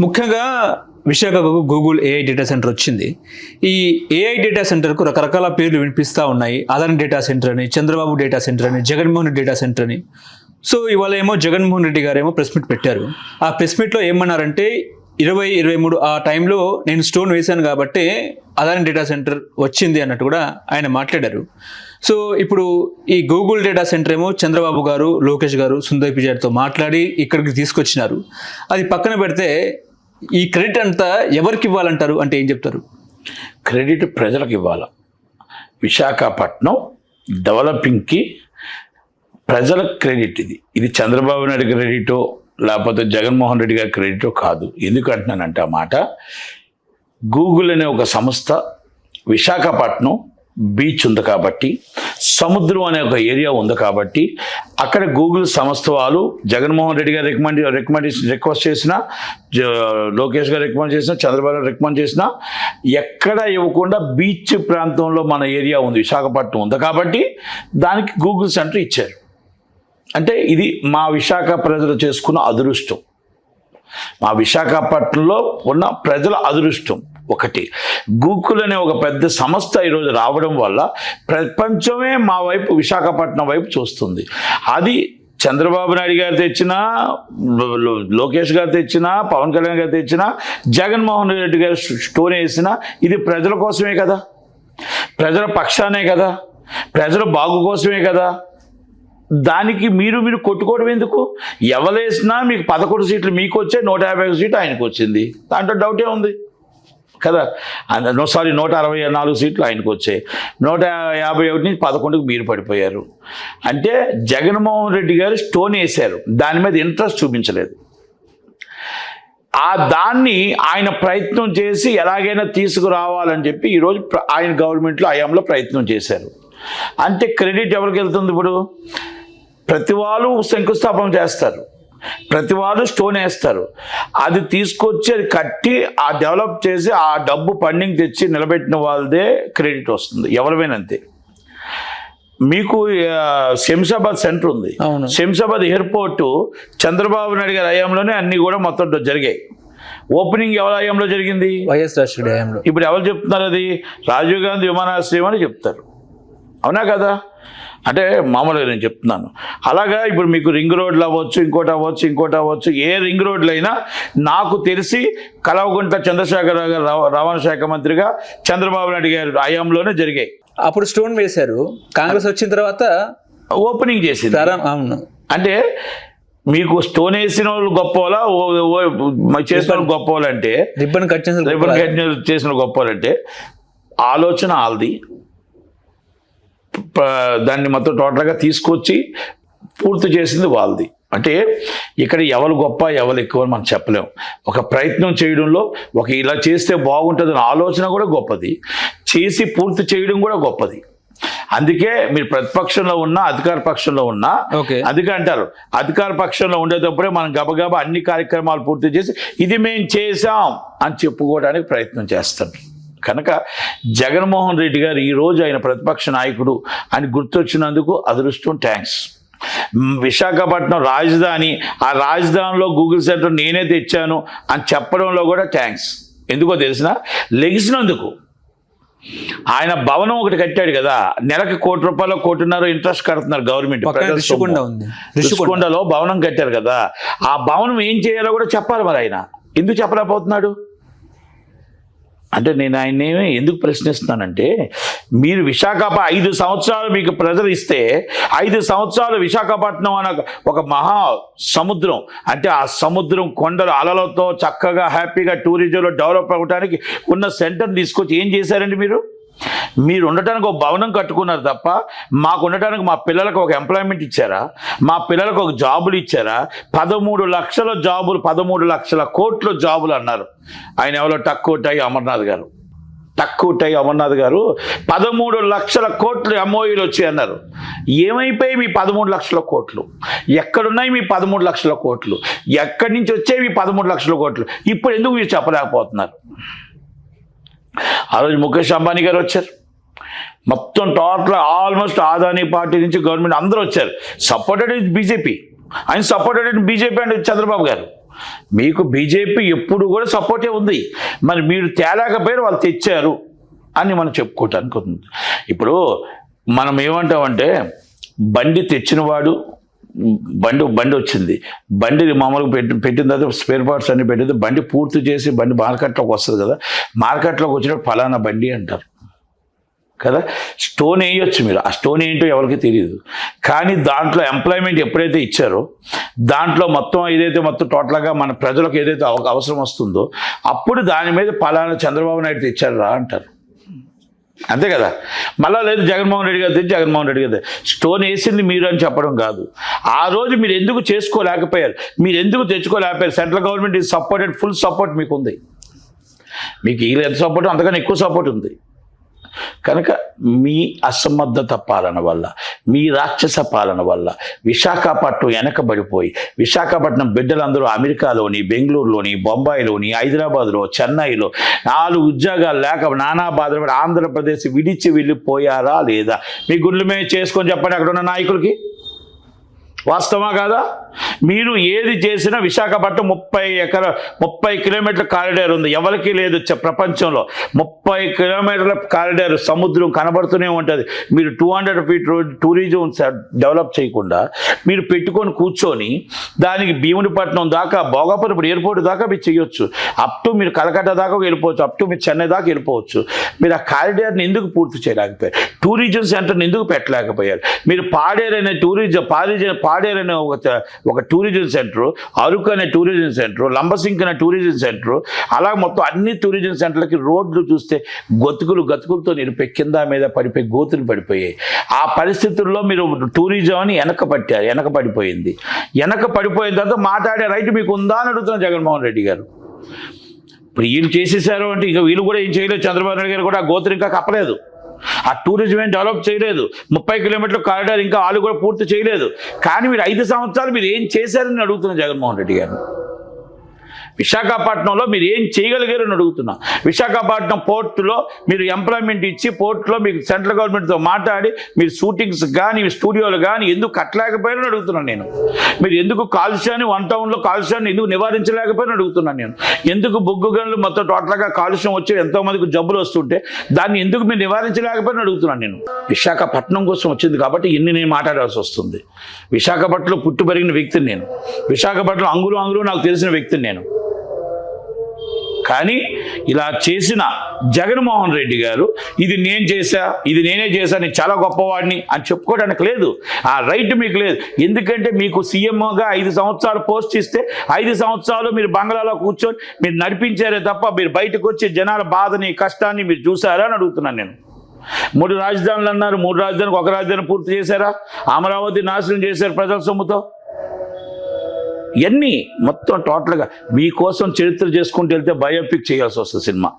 ముఖ్యంగా విశాఖకు Google AI data centre వచ్చింది. ఈ ఏఐ డేటా సెంటర్కు రకరకాల పేర్లు వినిపిస్తూ ఉన్నాయి. అదాని డేటా సెంటర్ అని, చంద్రబాబు డేటా సెంటర్ అని, జగన్మోహన్ రెడ్డి డేటా సెంటర్ అని. సో ఇవాళ ఏమో జగన్మోహన్ రెడ్డి గారు ఏమో ప్రెస్ మీట్ పెట్టారు. ఆ ప్రెస్ మీట్లో ఏమన్నారంటే 2023 ఆ టైంలో నేను స్టోన్ వేశాను కాబట్టి అదాని డేటా సెంటర్ వచ్చింది అన్నట్టు కూడా ఆయన మాట్లాడారు. సో ఇప్పుడు ఈ గూగుల్ డేటా సెంటర్ ఏమో చంద్రబాబు గారు, లోకేష్ గారు, సుందర్ పిచాయ్తో మాట్లాడి ఇక్కడికి తీసుకొచ్చినారు. అది పక్కన పెడితే ఈ క్రెడిట్ అంతా ఎవరికి ఇవ్వాలంటారు? అంటే ఏం చెప్తారు? క్రెడిట్ ప్రజలకు ఇవ్వాలి. విశాఖపట్నం డెవలపింగ్కి ప్రజలకు క్రెడిట్. ఇది చంద్రబాబు నాయుడు క్రెడిటో లేకపోతే జగన్మోహన్ రెడ్డి గారి క్రెడిటో కాదు. ఎందుకంటున్నానంటే ఆ మాట, గూగుల్ అనే ఒక సంస్థ విశాఖపట్నం బీచ్ ఉంది కాబట్టి, సముద్రం అనే ఒక ఏరియా ఉంది కాబట్టి, అక్కడ గూగుల్ సంస్థ వాళ్ళు జగన్మోహన్ రెడ్డి గారు రిక్వెస్ట్ చేసినా, లోకేష్ గారు రికమెండ్ చేసినా, చంద్రబాబు గారు రికమెండ్ చేసినా ఎక్కడ ఇవ్వకుండా బీచ్ ప్రాంతంలో మన ఏరియా ఉంది, విశాఖపట్నం ఉంది కాబట్టి దానికి గూగుల్ సెంటర్ ఇచ్చారు. అంటే ఇది మా విశాఖ ప్రజలు చేసుకున్న అదృష్టం, మా విశాఖపట్నంలో ఉన్న ప్రజల అదృష్టం. ఒకటి, గూగుల్ అనే ఒక పెద్ద సంస్థ ఈరోజు రావడం వల్ల ప్రపంచమే మా వైపు, విశాఖపట్నం వైపు చూస్తుంది. అది చంద్రబాబు నాయుడు గారు తెచ్చినా, లోకేష్ గారు తెచ్చినా, పవన్ కళ్యాణ్ గారు తెచ్చినా, జగన్మోహన్ రెడ్డి గారు స్టోన్ వేసినా ఇది ప్రజల కోసమే కదా, ప్రజల పక్షానే కదా, ప్రజల బాగు కోసమే కదా. దానికి మీరు కొట్టుకోవడం ఎందుకు? ఎవరేసినా మీకు 11 సీట్లు మీకు వచ్చే, 150 సీట్లు ఆయనకు వచ్చింది, దాంట్లో డౌటే ఉంది కదా. 164 సీట్లు ఆయనకు వచ్చాయి, 151 నుంచి 11కు మీరు పడిపోయారు. అంటే జగన్మోహన్ రెడ్డి గారు స్టోన్ వేశారు, దాని మీద ఇంట్రెస్ట్ చూపించలేదు. దాన్ని ఆయన ప్రయత్నం చేసి ఎలాగైనా తీసుకురావాలని చెప్పి ఈరోజు ఆయన గవర్నమెంట్లో హయాంలో ప్రయత్నం చేశారు. అంటే క్రెడిట్ ఎవరికి వెళ్తుంది? ఇప్పుడు ప్రతి వాళ్ళు శంకుస్థాపన చేస్తారు, ప్రతి వాళ్ళు స్టోన్ వేస్తారు, అది తీసుకొచ్చి అది కట్టి ఆ డెవలప్ చేసి ఆ డబ్బు ఫండింగ్ తెచ్చి నిలబెట్టిన వాళ్ళదే క్రెడిట్ వస్తుంది, ఎవరివైనా అంతే. మీకు శంషాబాద్ సెంటర్ ఉంది, శంషాబాద్ ఎయిర్పోర్టు చంద్రబాబు నాయుడు గారి హయాంలోనే అన్నీ కూడా మొత్తం జరిగాయి. ఓపెనింగ్ ఎవరి హయాంలో జరిగింది? వైఎస్ రాజశేఖర హయాంలో. ఇప్పుడు ఎవరు చెప్తున్నారు? అది రాజీవ్ గాంధీ విమానాశ్రయం అని చెప్తారు, అవునా కదా? అంటే మామూలుగా నేను చెప్తున్నాను. అలాగా ఇప్పుడు మీకు రింగ్ రోడ్లు అవ్వచ్చు, ఇంకోటి అవ్వచ్చు, ఏ రింగ్ రోడ్లు అయినా నాకు తెలిసి కల్వకుంట్ల చంద్రశేఖరరావు గారు రవాణా శాఖ మంత్రిగా చంద్రబాబు నాయుడు గారి హయాంలోనే జరిగాయి. అప్పుడు స్టోన్ వేశారు, కాంగ్రెస్ వచ్చిన తర్వాత ఓపెనింగ్ చేసింది. అవును. అంటే మీకు స్టోన్ వేసిన వాళ్ళు గొప్ప వాళ్ళ, చేసిన వాళ్ళు గొప్ప వాళ్ళంటే, రిబ్బన్ కట్ చేసిన గొప్ప వాళ్ళంటే ఆలోచన వాళ్ళది, దాన్ని మొత్తం టోటల్గా తీసుకొచ్చి పూర్తి చేసింది వాళ్ళది. అంటే ఇక్కడ ఎవరు గొప్ప ఎవరు ఎక్కువ అని మనం చెప్పలేము. ఒక ప్రయత్నం చేయడంలో ఇలా చేస్తే బాగుంటుందని ఆలోచన కూడా గొప్పది, చేసి పూర్తి చేయడం కూడా గొప్పది. అందుకే మీరు ప్రతిపక్షంలో ఉన్నా, అధికార పక్షంలో ఉన్నా, అందుకే అంటారు అధికార పక్షంలో ఉండేటప్పుడే మనం గబగబా అన్ని కార్యక్రమాలు పూర్తి చేసి ఇది మేము చేసాం అని చెప్పుకోవడానికి ప్రయత్నం చేస్తాం. కనుక జగన్మోహన్ రెడ్డి గారు ఈరోజు ఆయన ప్రతిపక్ష నాయకుడు అని గుర్తొచ్చినందుకు అదృష్టం, థ్యాంక్స్. విశాఖపట్నం రాజధాని, ఆ రాజధానిలో గూగుల్ సెంటర్ నేనే తెచ్చాను అని చెప్పడంలో కూడా థ్యాంక్స్. ఎందుకో తెలిసిన, లెగిసినందుకు. ఆయన భవనం ఒకటి కట్టాడు కదా, నెలకు ₹1 కోటి, 1.5 ఇంట్రెస్ట్ కడుతున్నారు గవర్నమెంట్. ఋషికొండలో భవనం కట్టారు కదా, ఆ భవనం ఏం చేయాలో కూడా చెప్పాలి. మరి ఆయన ఎందుకు చెప్పలేకపోతున్నాడు? అంటే నేను ఆయన్ని ఎందుకు ప్రశ్నిస్తున్నానంటే, మీరు 5 సంవత్సరాలు మీకు ప్రజలు ఇస్తే 5 సంవత్సరాలు విశాఖపట్నం అన్న ఒక మహా సముద్రం, అంటే ఆ సముద్రం కొండల అలలతో చక్కగా హ్యాపీగా టూరిజంలో డెవలప్ అవ్వడానికి ఉన్న సెంటర్ తీసుకొచ్చి ఏం చేశారండి? మీరు ఉండటానికి ఒక భవనం కట్టుకున్నారు తప్ప మాకు ఉండటానికి మా పిల్లలకు ఒక ఎంప్లాయ్మెంట్ ఇచ్చారా? మా పిల్లలకు ఒక జాబులు ఇచ్చారా? 13 లక్షల జాబులు, 13 లక్షల కోట్ల జాబులు అన్నారు ఆయన. ఎవరో టక్కుటై అమర్నాథ్ గారు 13 లక్షల కోట్లు ఎంఓయూలు వచ్చాయి అన్నారు. ఏమైపోయి మీ 13 లక్షల కోట్లు? ఎక్కడున్నాయి మీ 13 లక్షల కోట్లు? ఎక్కడి నుంచి వచ్చాయి మీ 13 లక్షల కోట్లు? ఇప్పుడు ఎందుకు మీరు చెప్పలేకపోతున్నారు? ఆ రోజు ముఖేష్ అంబానీ గారు వచ్చారు, మొత్తం టోటల్ ఆల్మోస్ట్ ఆదాని పార్టీ నుంచి గవర్నమెంట్ అందరూ వచ్చారు. సపోర్టెడ్ బీజేపీ, ఆయన సపోర్టెడ్ బీజేపీ అండ్ చంద్రబాబు గారు. మీకు బీజేపీ ఎప్పుడు కూడా సపోర్టే ఉంది. మరి మీరు తేలేకపోయారు, వాళ్ళు తెచ్చారు అని మనం చెప్పుకోవటానికి ఉంది. ఇప్పుడు మనం ఏమంటామంటే బండి తెచ్చినవాడు బండి వచ్చింది, బండి మామూలుగా పెట్టిన తర్వాత స్పేర్ పార్ట్స్ అన్ని పెట్టింది, బండి పూర్తి చేసి బండి మార్కెట్లోకి వస్తుంది కదా, మార్కెట్లోకి వచ్చినప్పుడు ఫలానా బండి అంటారు కదా. స్టోన్ వేయొచ్చు మీరు, ఆ స్టోన్ ఏంటో ఎవరికి తెలియదు. కానీ దాంట్లో ఎంప్లాయ్మెంట్ ఎప్పుడైతే ఇచ్చారో దాంట్లో మొత్తం ఏదైతే మొత్తం టోటల్గా మన ప్రజలకు ఏదైతే అవసరం వస్తుందో అప్పుడు దాని మీద ఫలానా చంద్రబాబు నాయుడు తెచ్చారు రా అంటారు. అంతే కదా. మళ్ళా లేదు జగన్మోహన్ రెడ్డి గారు తెచ్చి జగన్మోహన్ రెడ్డి గారు స్టోన్ వేసింది మీరు అని చెప్పడం కాదు. ఆ రోజు మీరు ఎందుకు చేసుకోలేకపోయారు, మీరు ఎందుకు తెచ్చుకోలేకపోయారు? Central government is supported, full support మీకు ఉంది. మీకు వీళ్ళు ఎంత సపోర్ట్ అంతకన్నా ఎక్కువ సపోర్ట్ ఉంది. కనుక మీ అసమర్థత పాలన వల్ల, మీ రాక్షస పాలన వల్ల విశాఖపట్నం వెనకబడిపోయి విశాఖపట్నం బిడ్డలందరూ అమెరికాలోని, బెంగళూరులోని, బొంబాయిలోని, హైదరాబాద్లో, చెన్నైలో 4 ఉద్యోగాలు లేక నానా బాధపడి ఆంధ్రప్రదేశ్ విడిచి వెళ్ళిపోయారా లేదా? మీ గుండెల మీద చేసుకొని చెప్పండి అక్కడ ఉన్న నాయకులకి. వాస్తవా కాదా? మీరు ఏది చేసినా విశాఖపట్నం 30 కిలోమీటర్ల కారిడార్ ఉంది, ఎవరికి లేదు ప్రపంచంలో. 30 కిలోమీటర్ల కారిడార్, సముద్రం కనబడుతూనే ఉంటుంది. మీరు 200 ఫీట్ రోడ్ టూరిజం డెవలప్ చేయకుండా మీరు పెట్టుకొని కూర్చొని దానికి భీమునిపట్నం దాకా, భోగాపురం ఎయిర్పోర్ట్ దాకా మీరు చేయొచ్చు. అప్ టు మీరు కలకత్తా దాకా వెళ్ళిపోవచ్చు, అప్ టు మీరు చెన్నై దాకా వెళ్ళిపోవచ్చు. మీరు ఆ కారిడార్ని ఎందుకు పూర్తి చేయలేకపోయారు? టూరిజం సెంటర్ని ఎందుకు పెట్టలేకపోయారు? మీరు పాడేరు అనే పాడేరు అనే ఒక టూరిజం సెంటర్, అరకు అనే టూరిజం సెంటర్, లంబసింగ్ అనే టూరిజం సెంటర్, అలా మొత్తం అన్ని టూరిజం సెంటర్లకి రోడ్లు చూస్తే గతుకులతో నిలిపే కింద మీద పడిపోయి గోతులు పడిపోయాయి. ఆ పరిస్థితుల్లో మీరు టూరిజం అని వెనక పడిపోయింది. వెనక పడిపోయిన తర్వాత మాట్లాడే రైట్ మీకు ఉందా అని అడుగుతున్నారు జగన్మోహన్ రెడ్డి గారు. ఇప్పుడు వీళ్ళు చేసేసారు అంటే ఇక వీళ్ళు కూడా ఏం చేయలేదు. చంద్రబాబు నాయుడు గారు కూడా ఆ గోతులు ఇంకా కప్పలేదు, ఆ టూరిజం ఏం డెవలప్ చేయలేదు, 30 కిలోమీటర్ల కారిడార్ ఇంకా వాళ్ళు కూడా పూర్తి చేయలేదు. కానీ మీరు 5 సంవత్సరాలు మీరు ఏం చేశారని అడుగుతున్న జగన్మోహన్ రెడ్డి గారు. విశాఖపట్నంలో మీరు ఏం చేయగలిగారని అడుగుతున్నా. విశాఖపట్నం పోర్టులో మీరు ఎంప్లాయ్మెంట్ ఇచ్చి పోర్టులో మీకు సెంట్రల్ గవర్నమెంట్తో మాట్లాడి మీరు షూటింగ్స్ కానీ స్టూడియోలు కానీ ఎందుకు కట్టలేకపోయారని అడుగుతున్నాను నేను. మీరు ఎందుకు కాలుష్యాన్ని 1 టౌన్లో కాలుష్యాన్ని ఎందుకు నివారించలేకపోయారని అడుగుతున్నాను నేను. ఎందుకు బొగ్గు గనులు మొత్తం టోటల్గా కాలుష్యం వచ్చి ఎంతోమందికి జబ్బులు వస్తుంటే దాన్ని ఎందుకు మీరు నివారించలేకపోయారని అడుగుతున్నాను నేను. విశాఖపట్నం కోసం వచ్చింది కాబట్టి ఇన్ని నేను మాట్లాడాల్సి వస్తుంది. విశాఖపట్నంలో పుట్టి పెరిగిన వ్యక్తిని నేను, విశాఖపట్నం అంగులు నాకు తెలిసిన వ్యక్తిని నేను. కానీ ఇలా చేసిన జగన్మోహన్ రెడ్డి గారు ఇది నేనే చేశా, నేను చాలా గొప్పవాడిని అని చెప్పుకోవడానికి లేదు. ఆ రైట్ మీకు లేదు. ఎందుకంటే మీకు సీఎంగా 5 సంవత్సరాలు పోస్ట్ ఇస్తే 5 సంవత్సరాలు మీరు బంగ్లాలో కూర్చొని మీరు నడిపించారే తప్ప మీరు బయటకు వచ్చి జనాల బాధని కష్టాన్ని మీరు చూసారా అని అడుగుతున్నాను నేను. 3 రాజధానులు అన్నారు, 3 రాజధానికి 1 రాజధాని పూర్తి చేశారా? అమరావతి నాశనం చేశారు ప్రజల సొమ్ముతో. ఇవన్నీ మొత్తం టోటల్గా మీకోసం చరిత్ర చేసుకుంటూ వెళ్తే బయోపిక్ చేయాల్సి వస్తుంది సినిమా.